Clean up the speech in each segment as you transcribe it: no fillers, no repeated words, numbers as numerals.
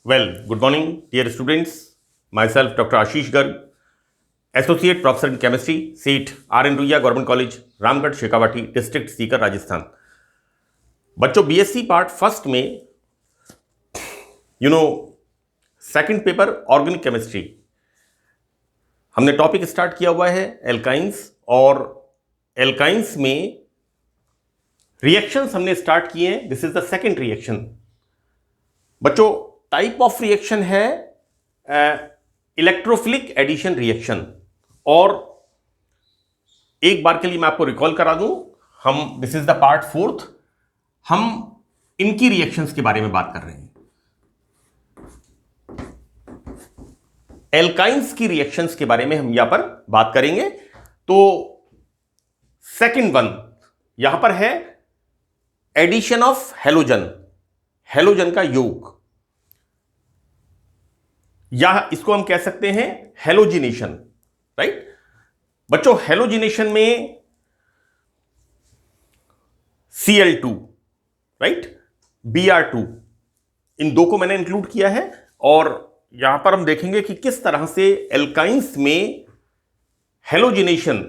Good morning, dear students. Myself, Dr. Ashish Garg, Associate Professor in Chemistry, seat R.N. Ruia Government College, Ramgarh Shekhawati, district Sikar, Rajasthan. बच्चों BSc part first में second paper organic chemistry हमने topic start किया हुआ है alkynes, और alkynes में reactions हमने start किए हैं. This is the second reaction. बच्चों टाइप ऑफ रिएक्शन है इलेक्ट्रोफिलिक एडिशन रिएक्शन. और एक बार के लिए मैं आपको रिकॉल करा दूं, हम this is the part fourth, हम इनकी रिएक्शंस के बारे में बात कर रहे हैं. एल्काइंस की रिएक्शंस के बारे में हम यहां पर बात करेंगे. तो सेकंड वन यहां पर है एडिशन ऑफ हेलोजन, हेलोजन का योग, या इसको हम कह सकते हैं हेलोजिनेशन. राइट बच्चों, हेलोजिनेशन में Cl2, राइट, Br2, इन दो को मैंने इंक्लूड किया है. और यहां पर हम देखेंगे कि किस तरह से एल्काइंस में हेलोजिनेशन,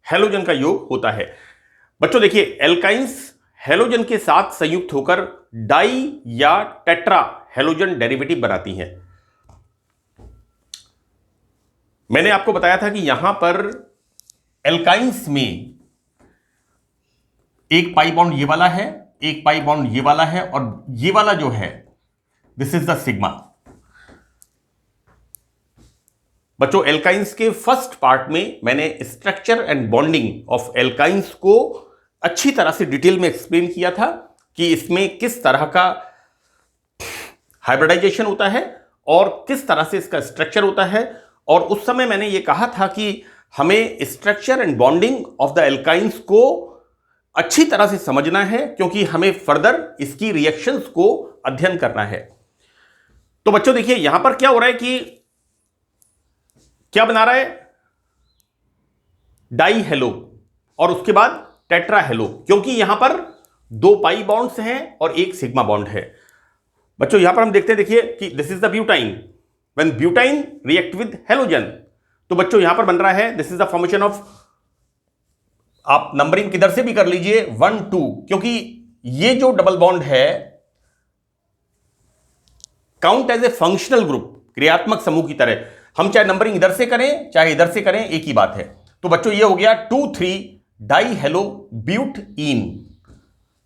हेलोजन का योग होता है. बच्चों देखिए, एल्काइंस हेलोजन के साथ संयुक्त होकर डाई या टेट्रा हेलोजन डेरिवेटिव बनाती हैं. मैंने आपको बताया था कि यहां पर एल्काइंस में एक पाई बॉन्ड ये वाला है, एक पाई बॉन्ड ये वाला है, और ये वाला जो है दिस इज द सिग्मा. बच्चों एल्काइंस के फर्स्ट पार्ट में मैंने structure and bonding of alkynes को अच्छी तरह से डिटेल में एक्सप्लेन किया था कि इसमें किस तरह का हाइब्रिडाइजेशन होता है और किस तरह से इसका स्ट्रक्चर होता है. और उस समय मैंने ये कहा था कि हमें structure and bonding of the alkynes को अच्छी तरह से समझना है, क्योंकि हमें फर्दर इसकी रिएक्शंस को अध्ययन करना है. तो बच्चों देखिए, यहां पर क्या हो रहा है कि क्या बना रहा है, डाई हेलो और उसके बाद टेट्रा हेलो, क्योंकि यहां पर दो पाई बॉन्ड्स हैं और एक सिग्मा बॉन्ड है. बच्चों यहां पर हम देखते हैं, देखिए कि this is the butyne. When butyne react with halogen, तो बच्चों यहां पर बन रहा है, this is the formation of, आप नंबरिंग किधर से भी कर लीजिए 1 2, क्योंकि ये जो डबल बॉन्ड है count as a functional group, क्रियात्मक समूह की तरह. हम चाहे नंबरिंग इधर से करें चाहे इधर से करें, एक ही बात है. तो बच्चों ये हो गया 2 3 die hello butene.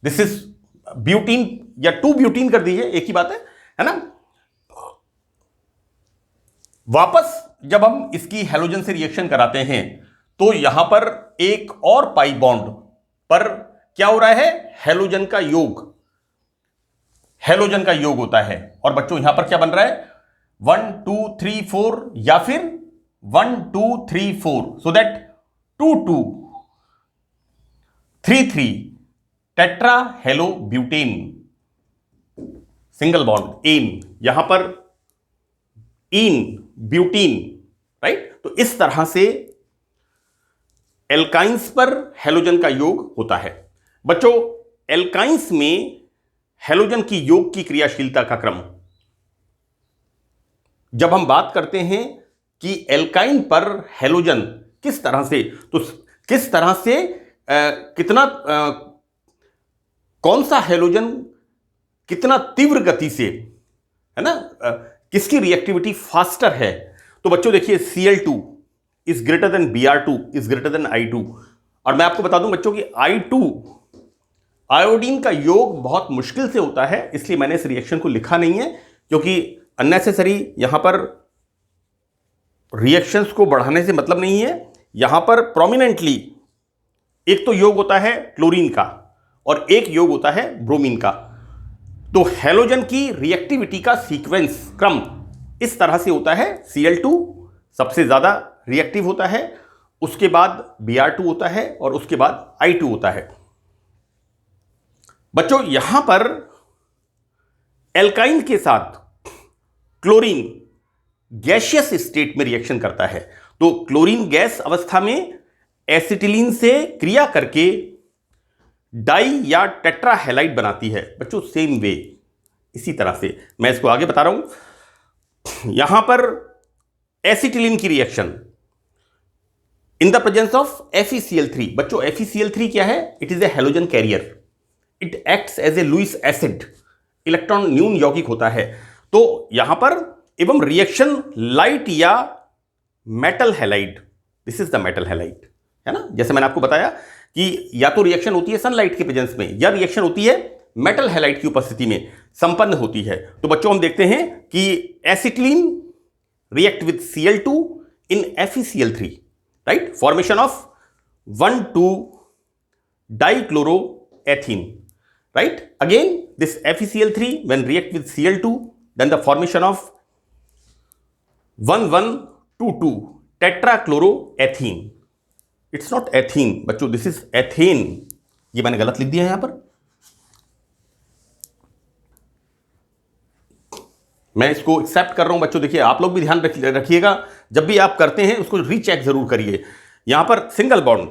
This is butene या 2 ब्यूटीन कर दीजिए, एक ही बात है ना. वापस जब हम इसकी हेलोजन से रिएक्शन कराते हैं तो यहां पर एक और पाई बॉन्ड पर क्या हो रहा है, हेलोजन का योग, हेलोजन का योग होता है. और बच्चों यहां पर क्या बन रहा है, 1 2 3 4 या फिर 1 2 3 4, so that 2 2 3 3 tetra halo butane, single bond एन, यहां पर इन ब्यूटीन. राइट, तो इस तरह से एल्काइंस पर हेलोजन का योग होता है. बच्चों एल्काइंस में हेलोजन की योग की क्रियाशीलता का क्रम, जब हम बात करते हैं कि एल्काइन पर हेलोजन किस तरह से, तो किस तरह से कौन सा हेलोजन कितना तीव्र गति से, है ना, किसकी रिएक्टिविटी फास्टर है. तो बच्चों देखिए, Cl2 is greater than Br2 is greater than I2. और मैं आपको बता दूं बच्चों कि I2 आयोडीन का योग बहुत मुश्किल से होता है, इसलिए मैंने इस रिएक्शन को लिखा नहीं है, क्योंकि अननेसेसरी यहां पर रिएक्शंस को बढ़ाने से मतलब नहीं है. यहां पर प्रोमिनेंटली एक तो योग होता है क्लोरीन का और एक योग होता है ब्रोमीन का. तो हेलोजन की रिएक्टिविटी का सीक्वेंस, क्रम इस तरह से होता है. Cl2 सबसे ज्यादा रिएक्टिव होता है, उसके बाद Br2 होता है और उसके बाद I2 होता है. बच्चों यहां पर एल्काइन के साथ क्लोरीन गैसियस स्टेट में रिएक्शन करता है. तो क्लोरीन गैस अवस्था में एसिटिलीन से क्रिया करके डाई या टेट्रा हैलाइड बनाती है. बच्चों सेम वे, इसी तरह से मैं इसको आगे बता रहा हूं. यहां पर एसिटिलीन की reaction in the presence of FeCl3। बच्चों FeCl3 क्या है? It is a halogen carrier, it acts as a Lewis acid, electron न्यून यौगिक होता है। तो यहां पर एवं रिएक्शन लाइट या metal halide, this is the metal halide, है ना। जैसे मैंने आपको बताया कि या तो रिएक्शन होती है सनलाइट के प्रेजेंस में या रिएक्शन होती है मेटल हैलाइड की उपस्थिति में संपन्न होती है। तो बच्चों हम देखते हैं कि acetylene react with Cl2 in FeCl3, right, formation of 1,2-dichloroethene, right? Again this FeCl3 when react with Cl2 then the formation of 1,1,2,2 tetrachloroethene. It's not ethene बच्चों, this is ethane। ये मैंने गलत लिख दिया है यहां पर, मैं इसको एक्सेप्ट कर रहा हूं बच्चों। देखिए आप लोग भी ध्यान रखिएगा, जब भी आप करते हैं उसको रीचेक जरूर करिए। यहां पर single bond,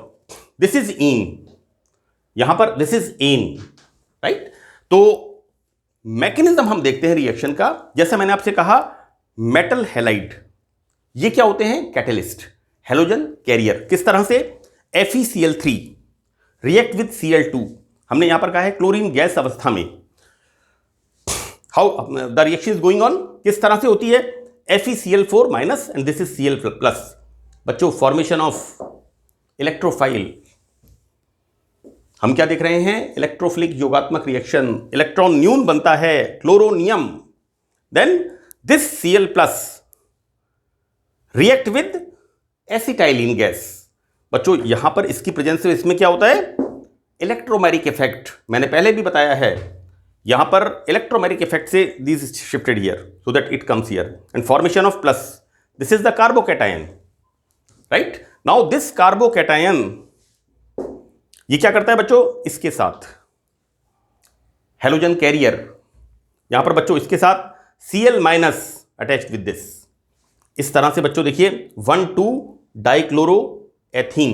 this is in, यहां पर दिस इज इन, राइट। तो मैकेनिज्म हम देखते हैं रिएक्शन का। जैसे मैंने आपसे कहा मेटल हैलाइड, ये क्या होते हैं? Catalyst, halogen carrier. किस तरह से? FeCl3 रिएक्ट विद Cl2, हमने यहां पर कहा है क्लोरीन गैस अवस्था में। How the reaction is going on, किस तरह से होती है? FeCl4 minus and this is Cl plus. बच्चों फॉर्मेशन ऑफ इलेक्ट्रोफाइल, हम क्या देख रहे हैं? इलेक्ट्रोफिलिक योगात्मक रिएक्शन, इलेक्ट्रॉन न्यून बनता है chloronium, then this Cl plus react with acetylene gas. बच्चों यहां पर इसकी प्रेजेंस में इसमें क्या होता है? इलेक्ट्रोमैरिक इफेक्ट, मैंने पहले भी बताया है, यहां पर इलेक्ट्रोमैरिक इफेक्ट से this shifted here so that it comes here and formation of plus, this is the carbocation, right. Now this carbocation ये क्या करता है बच्चों? इसके साथ हेलोजन कैरियर, यहां पर बच्चों इसके साथ Cl minus attached with this. इस तरह से बच्चों देखिए 1,2-डाइक्लोरोएथीन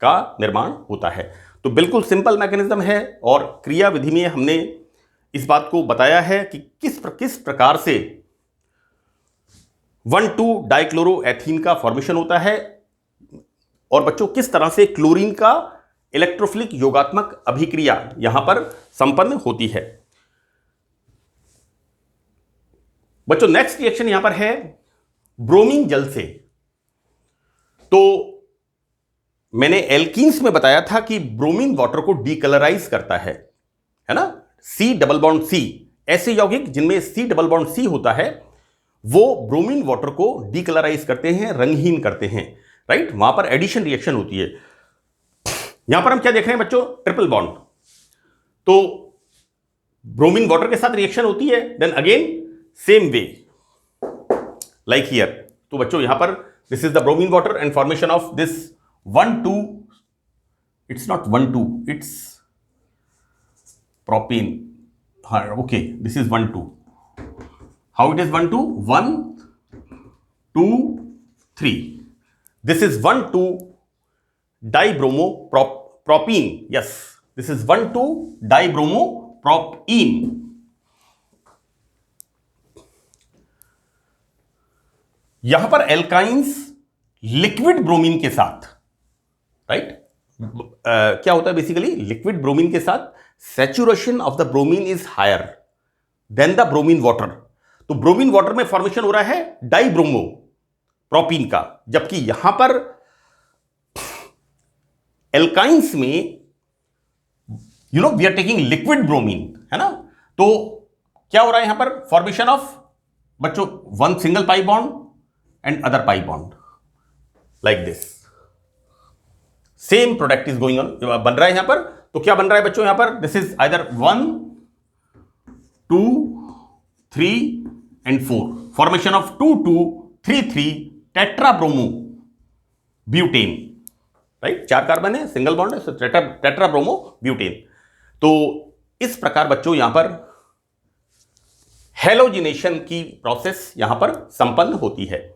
का निर्माण होता है। तो बिल्कुल सिंपल मैकेनिज्म है और क्रिया विधि में हमने इस बात को बताया है कि किस प्रकार से 1,2-डाइक्लोरोएथीन का फॉर्मेशन होता है और बच्चों किस तरह से क्लोरीन का इलेक्ट्रोफिलिक योगात्मक अभिक्रिया यहां पर संपन्न होती है। बच्चों नेक्स्ट रिएक्शन यहां पर है ब्रोमीन जल से। तो मैंने एल्कीन्स में बताया था कि ब्रोमीन वाटर को डीकलराइज करता है ना। C+C, ऐसे यौगिक जिनमें C+C होता है वो ब्रोमीन वाटर को डीकलराइज करते हैं, रंगहीन करते हैं, राइट। वहां पर एडिशन रिएक्शन होती है। यहां पर हम क्या देख रहे हैं बच्चों? Triple bond. तो ब्रोमीन वाटर के साथ रिएक्शन होती है, then again same way like here. तो बच्चों यहां पर this is the bromine water and formation of this 1,2, it's not 1,2, it's propane, हाँ okay, this is 1,2। How it is 1,2? 1, 2, 3, this is 1,2-डाइब्रोमोप्रोपीन, यस, दिस इज 1,2-डाइब्रोमोप्रोपीन। यहां पर एल्काइंस लिक्विड ब्रोमीन के साथ, राइट, क्या होता है बेसिकली? लिक्विड ब्रोमीन के साथ saturation of the bromine is higher than the bromine water. तो ब्रोमीन वाटर में फॉर्मेशन हो रहा है डाइब्रोमोप्रोपीन का, जबकि यहां पर एल्काइंस में we are taking liquid bromine, है ना। तो क्या हो रहा है यहां पर? फॉर्मेशन ऑफ बच्चों 1 single pi bond and other pi bond like this, same product is going on, बन रहा है यहां पर। तो क्या बन रहा है बच्चों यहां पर? This is either 1, 2, 3 and 4, formation of 2,2,3,3 tetrabromo butane, right. 4 carbon है, सिंगल बॉन्ड है, टेट्राब्रोमो ब्यूटेन। तो इस प्रकार बच्चों यहां पर हेलोजिनेशन की प्रोसेस यहां पर संपन्न होती है।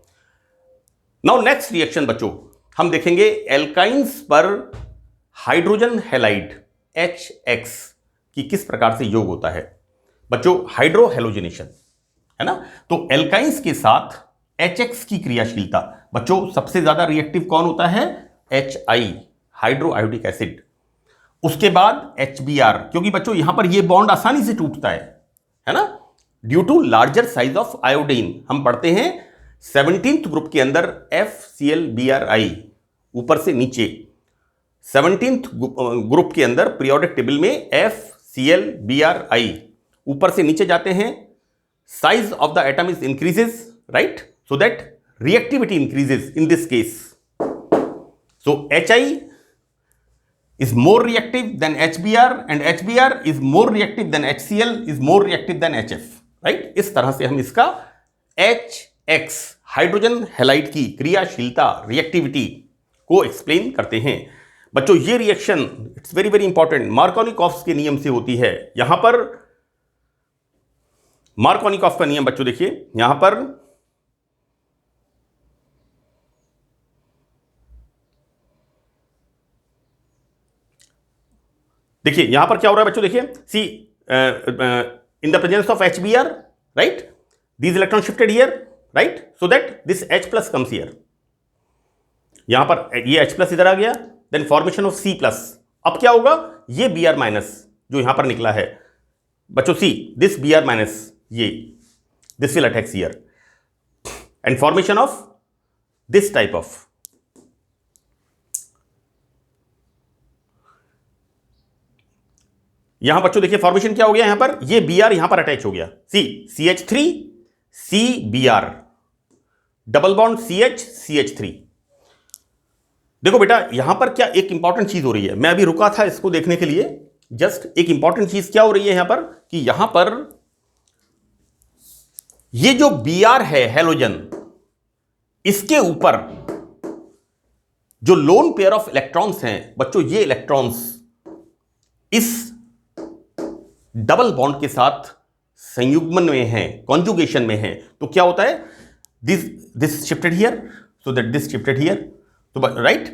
नाउ नेक्स्ट रिएक्शन बच्चों हम देखेंगे एल्काइंस पर हाइड्रोजन हैलाइड HX की किस प्रकार से योग होता है। बच्चों हाइड्रो हेलोजिनेशन, है ना। तो एल्काइंस के साथ HX की क्रियाशीलता, बच्चों सबसे ज्यादा रिएक्टिव कौन होता है? HI, hydro iodic acid. उसके बाद HBr, क्योंकि बच्चों यहां पर यह बॉन्ड आसानी से टूटता है ना, due to larger size of iodine. हम पढ़ते हैं 17th ग्रुप के अंदर FClBrI, ऊपर से नीचे 17th ग्रुप के अंदर पीरियोडिक टेबल में FClBrI, ऊपर से नीचे जाते हैं, size of the atom is increases, right, so that reactivity increases in this case. So HI is more reactive than HBr and HBr is more reactive than HCl is more reactive than HF, right? इस तरह से हम इसका HX hydrogen halide की क्रियाशीलता, reactivity को explain करते हैं। बच्चों ये reaction it's very very important, Markovnikov के नियम से होती है। यहां पर मार्कोनिकॉफ का नियम बच्चों देखिए, यहां पर देखिए यहां पर क्या हो रहा है बच्चों, देखिए see in the presence of HBr, right, this electron shifted here, right, so that this H plus comes here. यहां पर ये H प्लस इधर आ गया, then formation of C plus. अब क्या होगा, ये Br माइनस जो यहां पर निकला है बच्चों, सी दिस Br माइनस, ये this will attacks here and formation of this type of, यहां बच्चों देखिए फॉर्मेशन क्या हो गया, यहां पर ये Br यहां पर अटैच हो गया, सी CH3 CBr, double bond CH CH3। देखो बेटा यहां पर क्या एक इंपॉर्टेंट चीज हो रही है, मैं अभी रुका था इसको देखने के लिए, जस्ट एक इंपॉर्टेंट चीज क्या हो रही है यहां पर, कि यहां पर ये जो Br है हैलोजन, इसके ऊपर जो लोन पेयर ऑफ इलेक्ट्रॉन्स हैं बच्चों, ये इलेक्ट्रॉन्स इस डबल बॉन्ड के साथ संयुग्मन में है, कॉन्जुगेशन में है। तो क्या होता है, this shifted here so that this shifted here, तो राइट,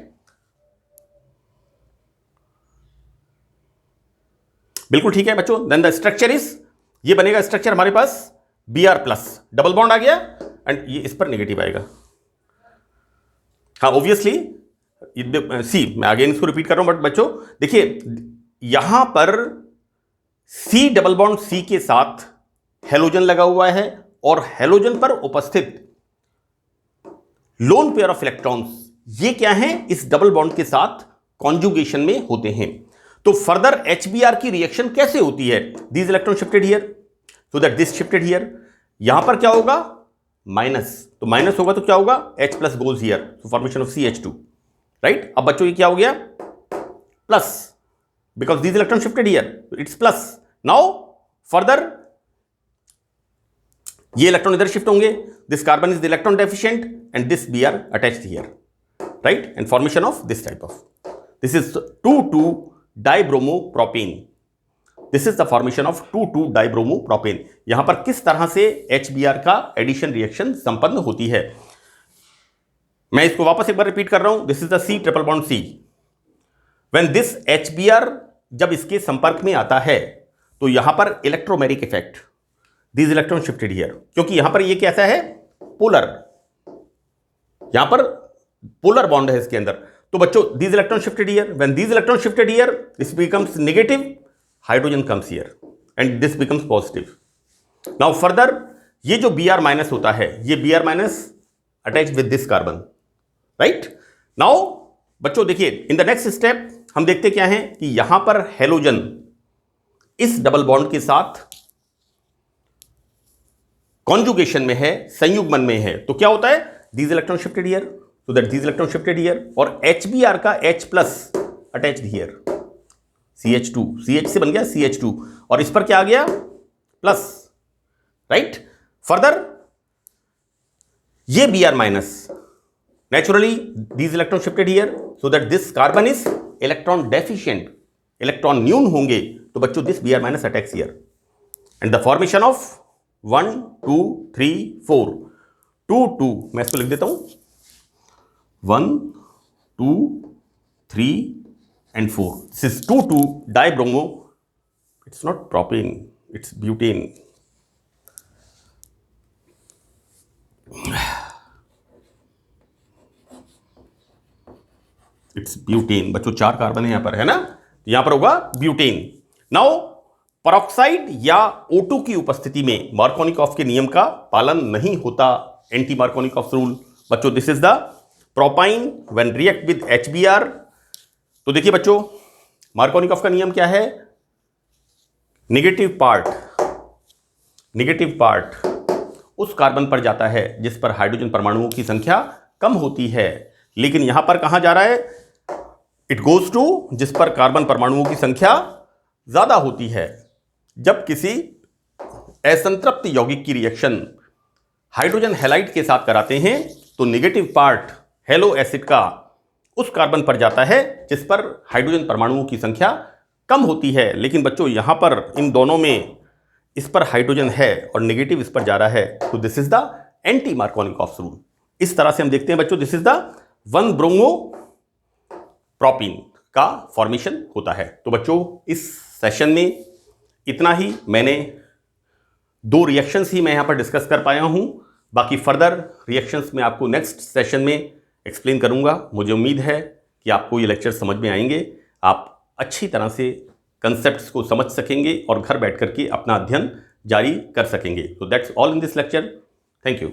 बिल्कुल ठीक है बच्चों। देन द स्ट्रक्चर इज, ये बनेगा स्ट्रक्चर हमारे पास Br प्लस, डबल बॉन्ड आ गया एंड ये इस पर नेगेटिव आएगा। हाँ ऑब्वियसली सी, मैं अगेन इसको रिपीट कर रहा हूं, बट बच्चों देखिए यहां पर C डबल बॉन्ड C के साथ हेलोजन लगा हुआ है और हेलोजन पर उपस्थित लोन पेयर ऑफ इलेक्ट्रॉन्स, ये क्या है, इस डबल बॉन्ड के साथ कॉन्जुगेशन में होते हैं। तो फर्दर HBr की रिएक्शन कैसे होती है, this electron shifted here so that this shifted here, यहां पर क्या होगा माइनस, तो माइनस होगा तो क्या होगा, H plus goes here, so formation of CH2, right. अब बच्चों ये क्या हो गया, plus, because these electrons shifted here, it's plus. Now further ये इलेक्ट्रॉन इधर शिफ्ट होंगे, this carbon is the electron deficient and this Br attached here, right, and formation of this type of, this is 2,2 dibromopropane, this is the formation of 2,2 dibromopropane। यहां पर किस तरह से HBr का addition reaction संपन्न होती है, मैं इसको वापस एक बार रिपीट कर रहा हूं, this is the C triple bond C, when this HBr जब इसके संपर्क में आता है तो यहां पर electromeric effect, this electron shifted here, क्योंकि यहां पर ये कैसा है, पोलर, यहां पर पोलर बॉन्ड है इसके अंदर। तो बच्चों this electron shifted here, when this electron shifted here this becomes negative, hydrogen comes here and this becomes positive. Now further ये जो Br माइनस होता है, ये Br minus attach with this carbon, right. Now बच्चों देखिए in the next step हम देखते क्या है कि यहां पर हेलोजन इस डबल बॉन्ड के साथ कॉन्जुगेशन में है, संयुग्मन में है, तो क्या होता है, this electron shifted here so that this electron shifted here, और HBr का H plus attached here, CH2, CH से बन गया CH2 और इस पर क्या आ गया, प्लस, राइट। फर्दर ये Br minus, naturally these electron shifted here so that this carbon is electron deficient, electron न्यून होंगे, तो बच्चों this Br minus attacks here and the formation of 1 2 3 4 2 2, मैं इसको लिख देता हूं 1 2 3 and 4, this is 2 2 dibromo, it's not propane, it's butane, it's butane. बच्चों 4 कार्बन है यहां पर, है ना, यहां पर होगा ब्यूटेन। नाउ परऑक्साइड या O2 की उपस्थिति में मार्कोनिकॉफ के नियम का पालन नहीं होता, एंटी मार्कोनिकॉफ रूल। बच्चों this is the propyne when react with HBr। तो देखिए बच्चों, मार्कोनिकॉफ का नियम क्या है? नेगेटिव पार्ट उस कार्बन पर जाता है जिस पर हाइड्रोजन परमाणुओं की संख्या कम होती है, लेकिन यहां पर कहां जा रहा है? इट गोज टू जिस पर कार्बन परमाणुओं की संख्या ज्यादा होती है। जब किसी असंतृप्त यौगिक की रिएक्शन हाइड्रोजन हैलाइड के साथ कराते हैं तो नेगेटिव पार्ट हेलो एसिड का उस कार्बन पर जाता है जिस पर हाइड्रोजन परमाणुओं की संख्या कम होती है। लेकिन बच्चों यहां पर इन दोनों में इस पर हाइड्रोजन है और नेगेटिव इस पर जा रहा है, तो this is the anti Markovnikov rule. इस तरह से हम देखते हैं बच्चों, this is the 1 bromo propene का फॉर्मेशन होता है। तो बच्चों इस सेशन में इतना ही, मैंने 2 रिएक्शंस ही मैं यहां पर डिस्कस कर पाया हूं, बाकी फर्दर रिएक्शंस में आपको नेक्स्ट सेशन में एक्सप्लेन करूंगा। मुझे उम्मीद है कि आपको ये लेक्चर समझ में आएंगे, आप अच्छी तरह से कंसेप्ट्स को समझ सकेंगे और घर बैठ करके अपना अध्ययन जारी कर सकेंगे। तो that's all in this lecture. Thank you.